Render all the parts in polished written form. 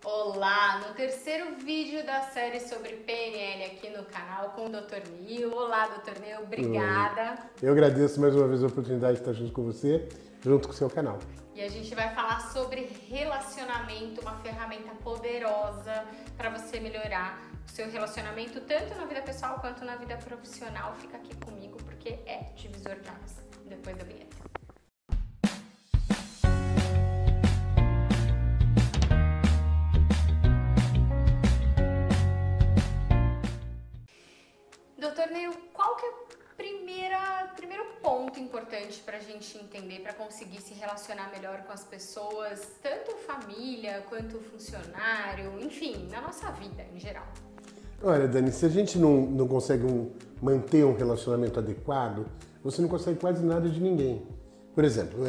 Olá, no terceiro vídeo da série sobre PNL aqui no canal com o Dr. Nil. Olá, Dr. Nil, obrigada. Eu agradeço mais uma vez a oportunidade de estar junto com você, junto com o seu canal. E a gente vai falar sobre relacionamento, uma ferramenta poderosa para você melhorar o seu relacionamento, tanto na vida pessoal quanto na vida profissional. Fica aqui comigo porque é divisor de águas. Depois da vinheta. Doutor Neil, qual que é o primeiro ponto importante para a gente entender, para conseguir se relacionar melhor com as pessoas, tanto família quanto funcionário, enfim, na nossa vida em geral? Olha, Dani, se a gente não consegue manter um relacionamento adequado, você não consegue quase nada de ninguém. Por exemplo,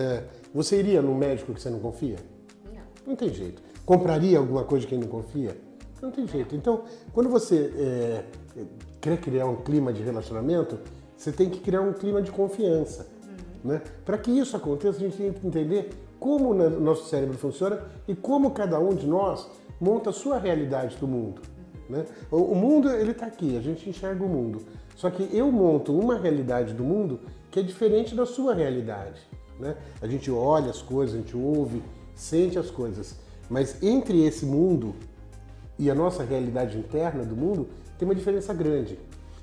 você iria num médico que você não confia? Não. Não tem jeito. Compraria alguma coisa de quem não confia? Não tem jeito. Então, quando você quer criar um clima de relacionamento, você tem que criar um clima de confiança. Né? Para que isso aconteça, a gente tem que entender como o nosso cérebro funciona e como cada um de nós monta a sua realidade do mundo. Né? O mundo, ele está aqui, a gente enxerga o mundo. Só que eu monto uma realidade do mundo que é diferente da sua realidade. Né? A gente olha as coisas, a gente ouve, sente as coisas. Mas entre esse mundo e a nossa realidade interna do mundo, tem uma diferença grande.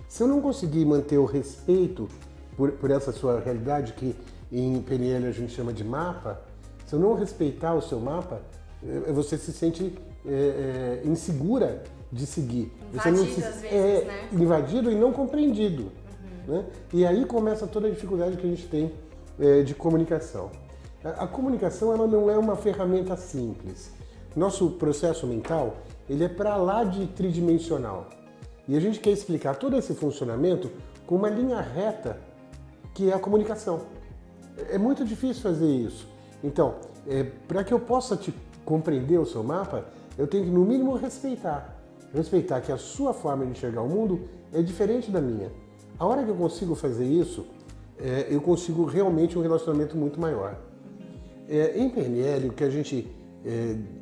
Se eu não conseguir manter o respeito por essa sua realidade, que em PNL a gente chama de mapa, se eu não respeitar o seu mapa, você se sente insegura de seguir. Invadido você não se, às vezes, né? Invadido e não compreendido. Né? E aí começa toda a dificuldade que a gente tem de comunicação. A comunicação ela não é uma ferramenta simples. Nosso processo mental ele é para lá de tridimensional. E a gente quer explicar todo esse funcionamento com uma linha reta, que é a comunicação. É muito difícil fazer isso. Então, para que eu possa te compreender o seu mapa, eu tenho que, no mínimo, respeitar. Respeitar que a sua forma de enxergar o mundo é diferente da minha. A hora que eu consigo fazer isso, eu consigo realmente um relacionamento muito maior. Em PNL, o que a gente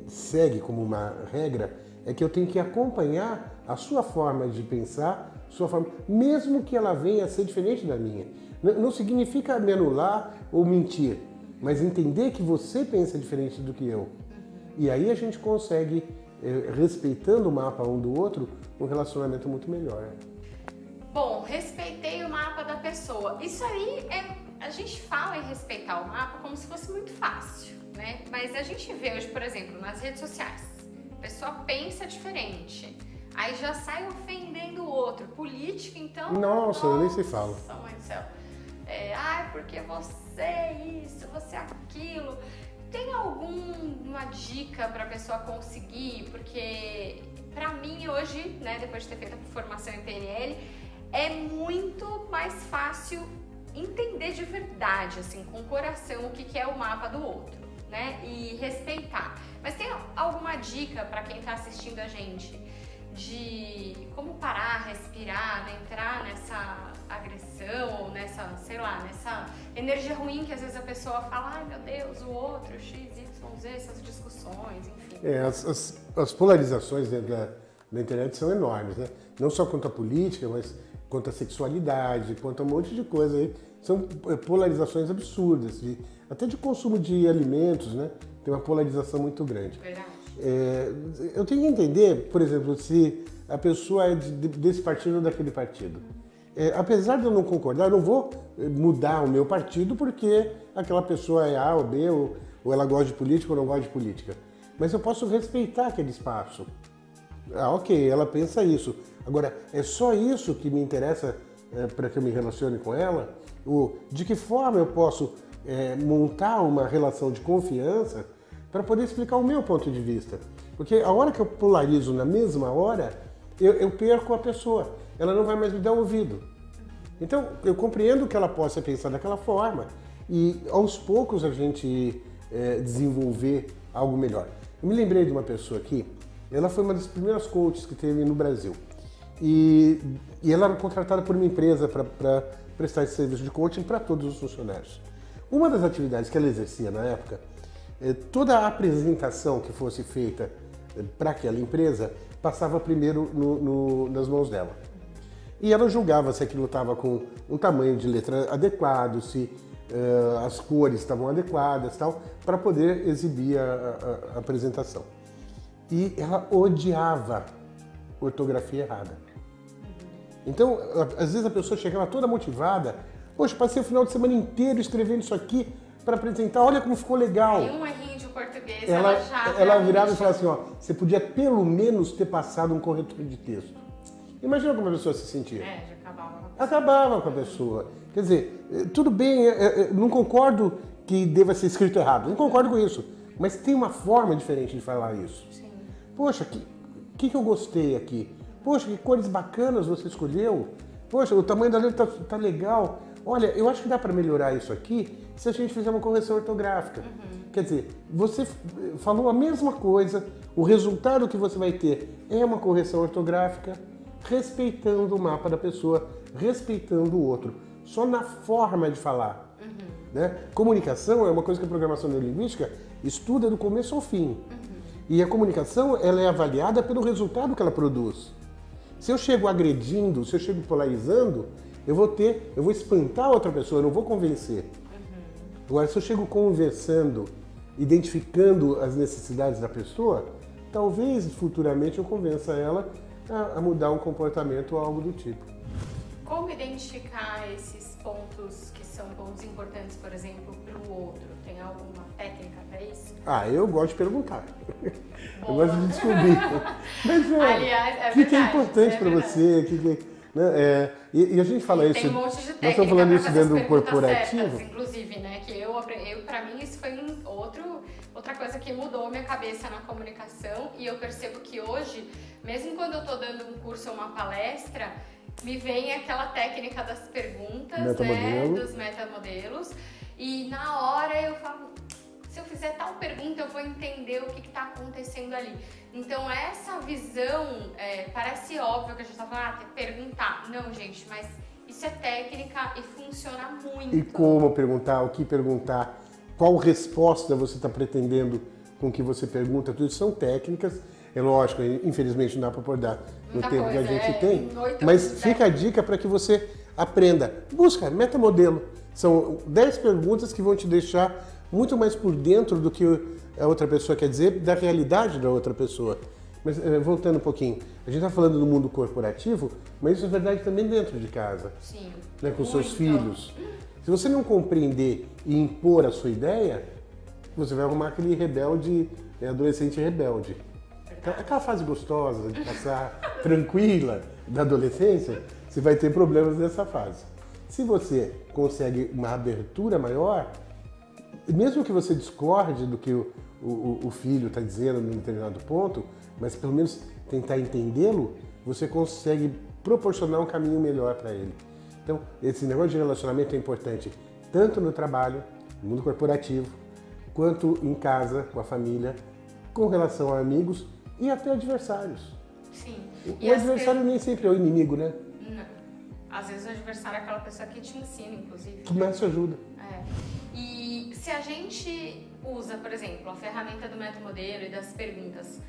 segue como uma regra é que eu tenho que acompanhar a sua forma de pensar, mesmo que ela venha a ser diferente da minha. Não significa me anular ou mentir, mas entender que você pensa diferente do que eu. E aí a gente consegue, respeitando o mapa um do outro, um relacionamento muito melhor. Bom, respeitei o mapa da pessoa. Isso aí a gente fala em respeitar o mapa como se fosse muito fácil, né? Mas a gente vê hoje, por exemplo, nas redes sociais. A pessoa pensa diferente, aí já sai ofendendo o outro. Política, então... Nossa, nem se fala. Nossa, mãe do céu. Porque você é isso, você é aquilo. Tem alguma dica para a pessoa conseguir? Porque, para mim, hoje, né, depois de ter feito a formação em PNL, é muito mais fácil entender de verdade, assim, com o coração, o que é o mapa do outro. Né? E respeitar. Mas tem alguma dica para quem está assistindo a gente de como parar, respirar, né? Entrar nessa agressão ou nessa, sei lá, nessa energia ruim que às vezes a pessoa fala, ai meu Deus, o outro, X, Y, Z, essas discussões, enfim. As polarizações dentro da internet são enormes, né? Não só quanto à política, mas quanto à sexualidade, quanto a um monte de coisa aí. São polarizações absurdas, até de consumo de alimentos, né? Tem uma polarização muito grande. Verdade. Eu tenho que entender, por exemplo, se a pessoa é desse partido ou daquele partido. Apesar de eu não concordar, eu não vou mudar o meu partido porque aquela pessoa é A ou B, ou ela gosta de política ou não gosta de política. Mas eu posso respeitar aquele espaço. Ok, ela pensa isso. Agora, é só isso que me interessa para que eu me relacione com ela? De que forma eu posso montar uma relação de confiança para poder explicar o meu ponto de vista? Porque a hora que eu polarizo na mesma hora, eu perco a pessoa. Ela não vai mais me dar ouvido. Então, eu compreendo que ela possa pensar daquela forma e, aos poucos, a gente desenvolver algo melhor. Eu me lembrei de uma pessoa aqui, ela foi uma das primeiras coaches que teve no Brasil. E ela era contratada por uma empresa para prestar esse serviço de coaching para todos os funcionários. Uma das atividades que ela exercia na época, toda a apresentação que fosse feita para aquela empresa passava primeiro nas mãos dela. E ela julgava se aquilo estava com um tamanho de letra adequado, se as cores estavam adequadas, tal, para poder exibir a apresentação. E ela odiava ortografia errada. Então, às vezes a pessoa chegava toda motivada, poxa, passei o final de semana inteiro escrevendo isso aqui para apresentar, olha como ficou legal. E um errinho de português, ela virava e falava assim, ó, você podia pelo menos ter passado um corretor de texto. Imagina como a pessoa se sentia. Já acabava com a pessoa. Acabava com a pessoa. Quer dizer, tudo bem, não concordo que deva ser escrito errado, não concordo com isso, mas tem uma forma diferente de falar isso. Sim. Poxa, que eu gostei aqui? Poxa, que cores bacanas você escolheu. Poxa, o tamanho da letra tá legal. Olha, eu acho que dá para melhorar isso aqui se a gente fizer uma correção ortográfica. Quer dizer, você falou a mesma coisa, o resultado que você vai ter é uma correção ortográfica, respeitando o mapa da pessoa, respeitando o outro, só na forma de falar. Né? Comunicação é uma coisa que a programação neurolinguística estuda do começo ao fim. E a comunicação ela é avaliada pelo resultado que ela produz. Se eu chego agredindo, se eu chego polarizando, eu vou espantar a outra pessoa, eu não vou convencer. Agora, se eu chego conversando, identificando as necessidades da pessoa, talvez futuramente eu convença ela a mudar um comportamento ou algo do tipo. Como identificar esses pontos que são pontos importantes, por exemplo, para o outro? Tem alguma técnica para isso? Eu gosto de perguntar. Eu gosto de descobrir. Mas aliás, o que é importante para você? Né? E a gente fala isso. Tem um monte de técnica. Nós estamos falando isso dentro do corporativo. Certas, inclusive, né? Que eu para mim isso foi outra coisa que mudou minha cabeça na comunicação, e eu percebo que hoje, mesmo quando eu estou dando um curso ou uma palestra, me vem aquela técnica das perguntas, né? Dos metamodelos, e na hora eu falo, se eu fizer tal pergunta, eu vou entender o que está acontecendo ali. Então, essa visão, parece óbvio que a gente está falando, tem que perguntar. Não, gente, mas isso é técnica e funciona muito. E como perguntar, o que perguntar, qual resposta você está pretendendo com o que você pergunta, tudo isso são técnicas. É lógico, infelizmente não dá para abordar no tempo que a gente tem, mas fica a dica para que você aprenda. Busca metamodelo. São 10 perguntas que vão te deixar muito mais por dentro do que a outra pessoa quer dizer, da realidade da outra pessoa. Mas voltando um pouquinho, a gente está falando do mundo corporativo, mas isso é verdade também dentro de casa. Sim. Né, com seus filhos. Se você não compreender e impor a sua ideia, você vai arrumar aquele rebelde, adolescente rebelde. Aquela fase gostosa de passar tranquila da adolescência, você vai ter problemas nessa fase. Se você consegue uma abertura maior, mesmo que você discorde do que o filho está dizendo em determinado ponto, mas pelo menos tentar entendê-lo, você consegue proporcionar um caminho melhor para ele. Então, esse negócio de relacionamento é importante tanto no trabalho, no mundo corporativo, quanto em casa, com a família, com relação a amigos e até adversários. Sim. O adversário nem sempre é o inimigo, né? Não. Às vezes o adversário é aquela pessoa que te ensina, inclusive. Que mais te ajuda. E se a gente usa, por exemplo, a ferramenta do metamodelo e das perguntas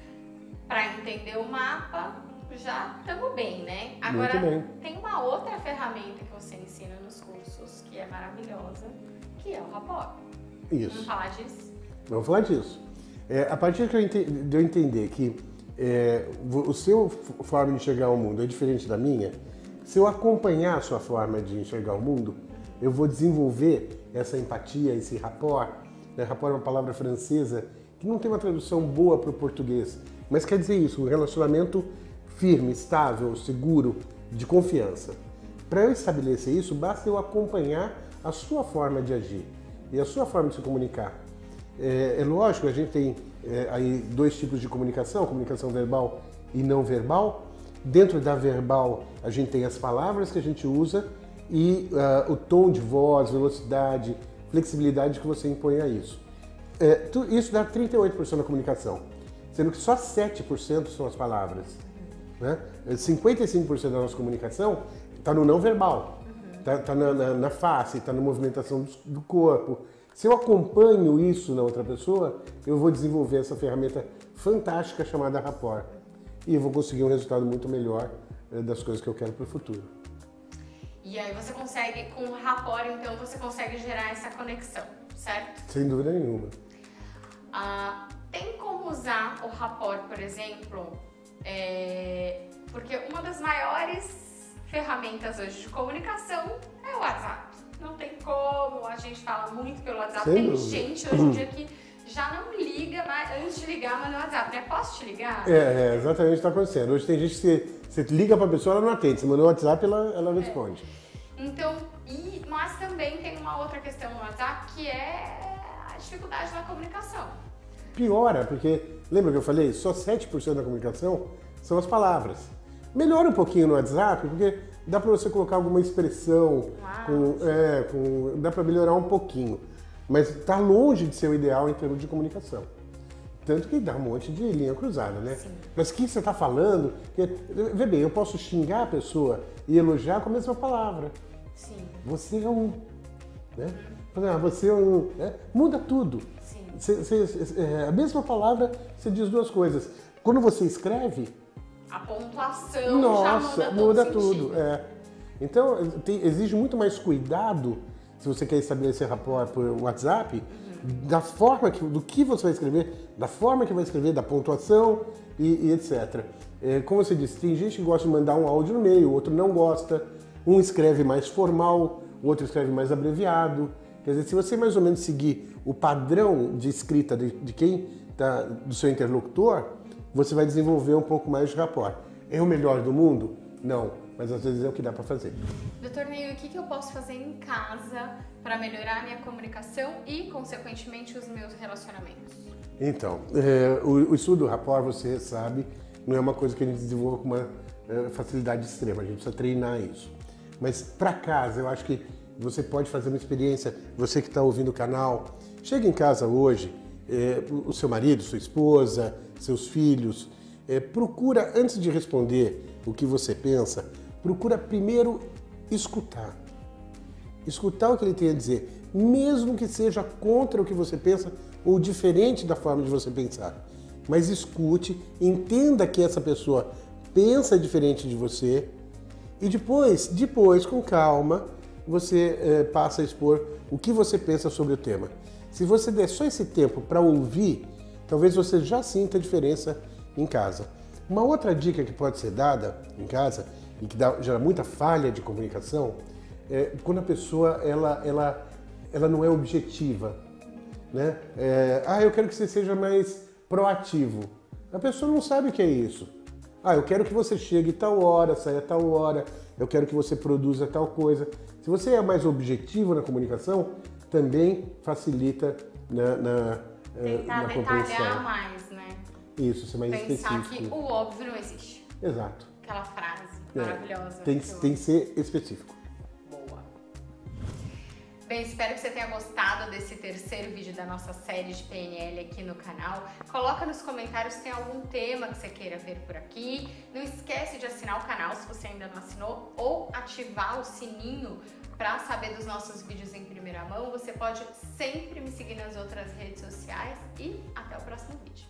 para entender o mapa, já estamos bem, né? Agora, tem uma outra ferramenta que você ensina nos cursos que é maravilhosa, que é o rapport. Isso. Vamos falar disso? Vamos falar disso. A partir de eu entender que o seu forma de enxergar o mundo é diferente da minha, se eu acompanhar a sua forma de enxergar o mundo, eu vou desenvolver essa empatia, esse rapport. Rapport é uma palavra francesa que não tem uma tradução boa para o português, mas quer dizer isso, um relacionamento firme, estável, seguro, de confiança. Para eu estabelecer isso, basta eu acompanhar a sua forma de agir e a sua forma de se comunicar. É lógico, a gente tem aí 2 tipos de comunicação, comunicação verbal e não verbal. Dentro da verbal, a gente tem as palavras que a gente usa e o tom de voz, velocidade, flexibilidade que você impõe a isso. Isso dá 38% da comunicação, sendo que só 7% são as palavras. Né? 55% da nossa comunicação está no não verbal, está na face, está na movimentação do corpo. Se eu acompanho isso na outra pessoa, eu vou desenvolver essa ferramenta fantástica chamada rapport. E eu vou conseguir um resultado muito melhor das coisas que eu quero para o futuro. E aí você consegue, com o rapport, então, você consegue gerar essa conexão, certo? Sem dúvida nenhuma. Tem como usar o rapport, por exemplo, porque uma das maiores ferramentas hoje de comunicação é o WhatsApp. Não tem como, a gente fala muito pelo WhatsApp. Sem tem dúvida. gente hoje em dia que já não liga mais, antes de ligar, mas no WhatsApp, né? Posso te ligar? Exatamente o que está acontecendo. Hoje tem gente que você liga para a pessoa, ela não atende. Você manda no WhatsApp, ela responde. Então, mas também tem uma outra questão no WhatsApp que é a dificuldade na comunicação. Piora, porque lembra que eu falei? Só 7% da comunicação são as palavras. Melhora um pouquinho no WhatsApp, porque dá para você colocar alguma expressão, dá para melhorar um pouquinho. Mas está longe de ser o ideal em termos de comunicação. Tanto que dá um monte de linha cruzada, né? Sim. Mas o que você está falando? Vê bem, eu posso xingar a pessoa e elogiar com a mesma palavra. Sim. Você é um. Né? Você é um. Muda tudo. A mesma palavra, você diz duas coisas. Quando você escreve, a pontuação já muda tudo. Então, exige muito mais cuidado, se você quer estabelecer rapport por WhatsApp, da forma do que você vai escrever, da forma que vai escrever, da pontuação e etc. Como você disse, tem gente que gosta de mandar um áudio no meio, outro não gosta. Um escreve mais formal, o outro escreve mais abreviado. Quer dizer, se você mais ou menos seguir o padrão de escrita de quem tá, do seu interlocutor, você vai desenvolver um pouco mais de rapport. É o melhor do mundo? Não, mas às vezes é o que dá para fazer. Dr. Neil, o que eu posso fazer em casa para melhorar a minha comunicação e, consequentemente, os meus relacionamentos? Então, o estudo do rapport, você sabe, não é uma coisa que a gente desenvolva com uma facilidade extrema, a gente precisa treinar isso. Mas para casa, eu acho que você pode fazer uma experiência, você que está ouvindo o canal, chega em casa hoje, o seu marido, sua esposa, seus filhos, procura, antes de responder o que você pensa, procura primeiro escutar. Escutar o que ele tem a dizer, mesmo que seja contra o que você pensa ou diferente da forma de você pensar. Mas escute, entenda que essa pessoa pensa diferente de você e depois com calma, você passa a expor o que você pensa sobre o tema. Se você der só esse tempo para ouvir, talvez você já sinta a diferença em casa. Uma outra dica que pode ser dada em casa e que gera muita falha de comunicação é quando a pessoa ela não é objetiva, né? Eu quero que você seja mais proativo. A pessoa não sabe o que é isso. Eu quero que você chegue tal hora, saia tal hora, eu quero que você produza tal coisa. Se você é mais objetivo na comunicação, também facilita na compreensão. Detalhar mais, né? Isso, ser mais Pensar específico. que o óbvio não existe. Exato. Aquela frase maravilhosa. Tem que ser específico. Boa. Bem, espero que você tenha gostado desse terceiro vídeo da nossa série de PNL aqui no canal. Coloca nos comentários se tem algum tema que você queira ver por aqui. Não esquece de assinar o canal se você ainda não assinou ou ativar o sininho para saber dos nossos vídeos em primeira mão. Você pode sempre me seguir nas outras redes sociais e até o próximo vídeo.